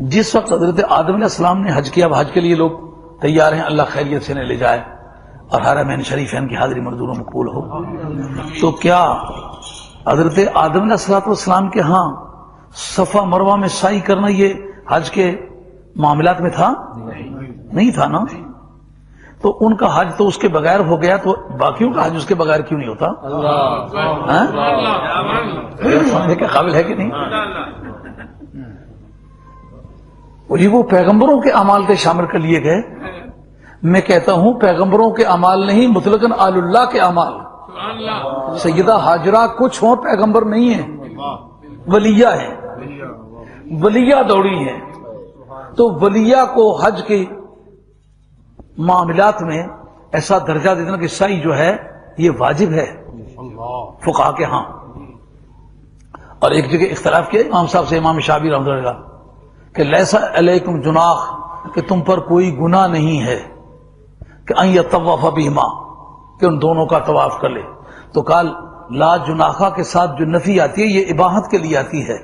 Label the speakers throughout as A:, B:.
A: جس وقت حضرت آدم علیہ السلام نے حج کیا، اب حج کے لیے لوگ تیار ہیں، اللہ خیریت سے لے جائے اور حرمین شریفین کی حاضری منظور و مقبول ہو، تو کیا حضرت آدم علیہ السلام کے ہاں صفا مروہ میں سعی کرنا یہ حج کے معاملات میں تھا؟ نہیں تھا نا. تو ان کا حج تو اس کے بغیر ہو گیا، تو باقیوں کا حج اس کے بغیر کیوں نہیں ہوتا؟ سمجھنے کے قابل ہے کہ نہیں؟ وہ پیغمبروں کے اعمال کے شامل کر لیے گئے. میں کہتا ہوں پیغمبروں کے اعمال نہیں، مطلقاً آل اللہ کے اعمال. سیدہ ہاجرہ کچھ ہوں، پیغمبر نہیں ہیں، ولیہ ہیں، ولیہ دوڑی ہیں. تو ولیہ کو حج کے معاملات میں ایسا درجہ دینا کہ سعی جو ہے یہ واجب ہے فقہا کے ہاں. اور ایک جگہ اختلاف کیا امام صاحب سے، امام شافعی رحمۃ اللہ علیہ، کہ لیسا علیکم جناح، کہ تم پر کوئی گناہ نہیں ہے کہ ان یطوف بہما، کہ ان دونوں کا طواف کر لے. تو قال لا جناحہ کے ساتھ جو نفی آتی ہے یہ اباحت کے لیے آتی ہے.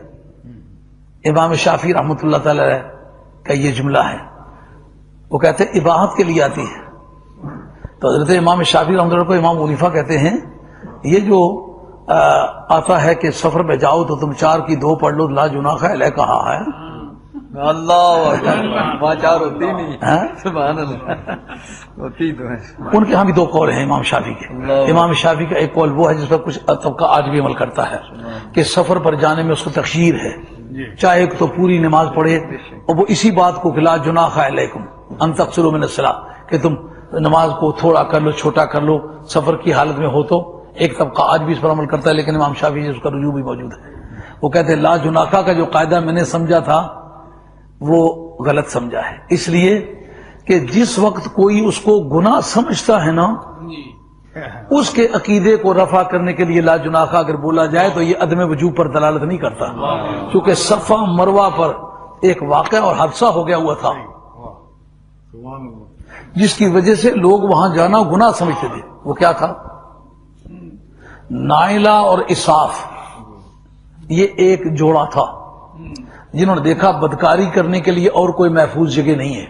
A: امام شافعی رحمۃ اللہ تعالی علیہ کا یہ جملہ ہے، وہ کہتے ہیں اباحت کے لیے آتی ہے. تو حضرت امام شافعی رحمۃ اللہ کو امام حنیفہ کہتے ہیں یہ جو آتا ہے کہ سفر میں جاؤ تو تم 4 کی 2 پڑھ لو، لا جناح علیہ کہا ہے.
B: اللہ چار ہوتی نہیں، سبحان اللہ، ہوتی تو ہے.
A: ان کے ہاں بھی 2 قول ہیں امام شافعی کے. امام شافعی کا ایک قول وہ ہے جس پر کچھ طبقہ آج بھی عمل کرتا ہے کہ سفر پر جانے میں اس کو تخیر ہے، چاہے تو پوری نماز پڑھے، اور وہ اسی بات کو کہ لا جناح علیکم ان تقصروا من الصلاۃ، کہ تم نماز کو تھوڑا کر لو، چھوٹا کر لو سفر کی حالت میں ہو. تو ایک طبقہ آج بھی اس پر عمل کرتا ہے، لیکن امام شافعی سے اس کا رجوع بھی موجود ہے. وہ کہتے ہیں لا جناح کا جو قاعدہ میں نے سمجھا تھا وہ غلط سمجھا ہے، اس لیے کہ جس وقت کوئی اس کو گناہ سمجھتا ہے نا، اس کے عقیدے کو رفع کرنے کے لیے لا جناح اگر بولا جائے تو یہ عدم وجوب پر دلالت نہیں کرتا، کیونکہ صفا مروہ پر ایک واقعہ اور حادثہ ہو گیا ہوا تھا جس کی وجہ سے لوگ وہاں جانا گناہ سمجھتے تھے. وہ کیا تھا؟ نائلہ اور اساف، یہ ایک جوڑا تھا جنہوں نے دیکھا بدکاری کرنے کے لیے اور کوئی محفوظ جگہ نہیں ہے.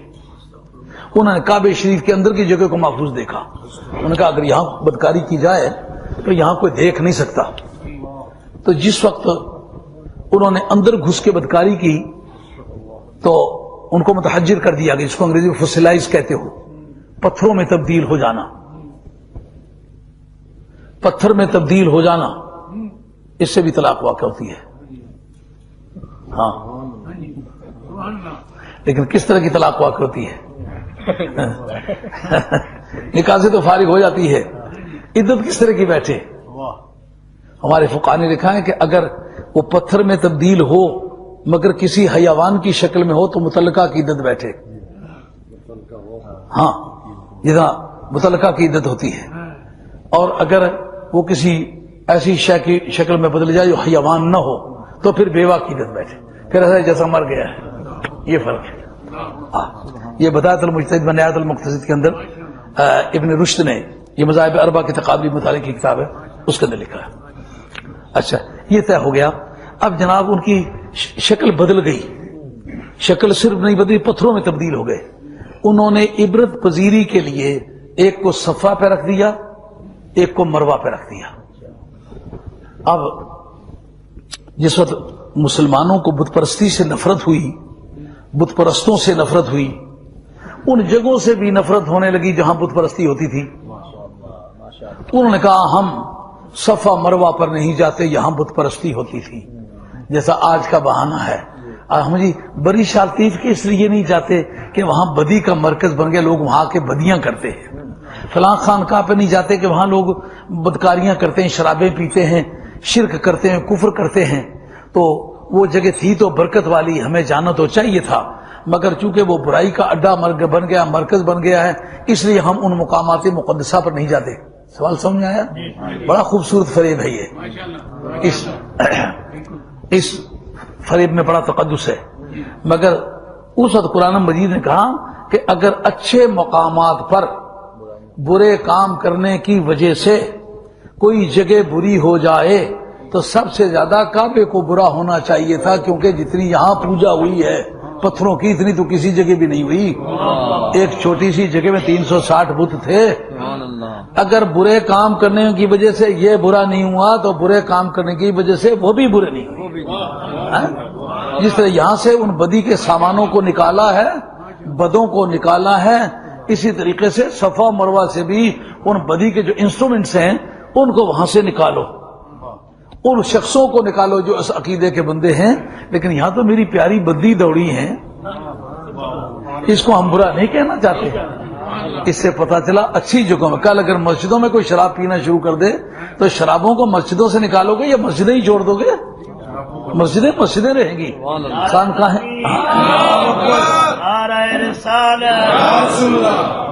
A: انہوں نے کعبہ شریف کے اندر کی جگہ کو محفوظ دیکھا. انہوں نے کہا اگر یہاں بدکاری کی جائے تو یہاں کوئی دیکھ نہیں سکتا. تو جس وقت انہوں نے اندر گھس کے بدکاری کی تو ان کو متحجر کر دیا گیا، جس کو انگریزی میں فسلائز کہتے ہو، پتھروں میں تبدیل ہو جانا. پتھر میں تبدیل ہو جانا، اس سے بھی طلاق واقع ہوتی ہے. ہاں، لیکن کس طرح کی طلاق واقع ہوتی ہے؟ نکاح سے تو فارغ ہو جاتی ہے، عدت کس طرح کی بیٹھے؟ ہمارے فقہاء نے لکھا ہے کہ اگر وہ پتھر میں تبدیل ہو مگر کسی حیوان کی شکل میں ہو تو متعلقہ کی عدت بیٹھے. ہاں، جہاں متعلقہ کی عدت ہوتی ہے. اور اگر وہ کسی ایسی شے کی شکل میں بدل جائے جو حیوان نہ ہو تو پھر بیوہ کی عدت بیٹھے، پھر ایسا جیسا مر گیا ہے. یہ فرق ہے. یہ بدایت المجتہد و نہایت المقتصد کے اندر ابن رشد نے، یہ مذاہب اربعہ کے تقابلی مطالعے کی کتاب ہے، اس کے اندر لکھا ہے. اچھا، یہ طے ہو گیا. اب جناب ان کی شکل بدل گئی، شکل صرف نہیں بدلی، پتھروں میں تبدیل ہو گئے. انہوں نے عبرت پذیری کے لیے ایک کو صفا پہ رکھ دیا، ایک کو مروہ پہ رکھ دیا. اب جس وقت مسلمانوں کو بت پرستی سے نفرت ہوئی، بت پرستوں سے نفرت ہوئی، ان جگہوں سے بھی نفرت ہونے لگی جہاں بت پرستی ہوتی تھی. انہوں نے کہا ہم صفا مروہ پر نہیں جاتے، یہاں بت پرستی ہوتی تھی. جیسا آج کا بہانہ ہے، ہم جی بری شالطیف کے اس لیے نہیں جاتے کہ وہاں بدی کا مرکز بن گیا، لوگ وہاں کے بدیاں کرتے ہیں. فلاں خانقاہ پہ نہیں جاتے کہ وہاں لوگ بدکاریاں کرتے ہیں، شرابیں پیتے ہیں، شرک کرتے ہیں، کفر کرتے ہیں. تو وہ جگہ تھی تو برکت والی، ہمیں جانا تو چاہیے تھا، مگر چونکہ وہ برائی کا اڈا بن گیا، مرکز بن گیا ہے، اس لیے ہم ان مقامات مقدسہ پر نہیں جاتے. سوال سمجھ آیا؟ بڑا خوبصورت فریب ہے یہ. اس فریب میں بڑا تقدس ہے. مگر اس وقت قرآن مجید نے کہا کہ اگر اچھے مقامات پر برے کام کرنے کی وجہ سے کوئی جگہ بری ہو جائے تو سب سے زیادہ کعبے کو برا ہونا چاہیے تھا، کیونکہ جتنی یہاں پوجا ہوئی ہے پتھروں کی اتنی تو کسی جگہ بھی نہیں ہوئی. ایک چھوٹی سی جگہ میں 360 بت تھے.
B: سبحان اللہ.
A: اگر برے کام کرنے کی وجہ سے یہ برا نہیں ہوا تو برے کام کرنے کی وجہ سے وہ بھی برے نہیں ہوئے. جس طرح یہاں سے ان بدی کے سامانوں کو نکالا ہے، بدوں کو نکالا ہے، اسی طریقے سے صفا مروہ سے بھی ان بدی کے جو انسٹرومنٹس ہیں ان کو وہاں سے نکالو، ان شخصوں کو نکالو جو اس عقیدے کے بندے ہیں. لیکن یہاں تو میری پیاری بدی دوڑی ہیں، اس کو ہم برا نہیں کہنا چاہتے. اس سے پتہ چلا اچھی جگہوں میں، کل اگر مسجدوں میں کوئی شراب پینا شروع کر دے تو شرابوں کو مسجدوں سے نکالو گے یا مسجدیں ہی چھوڑ دو گے؟ مسجدیں رہیں گی. خانقاہیں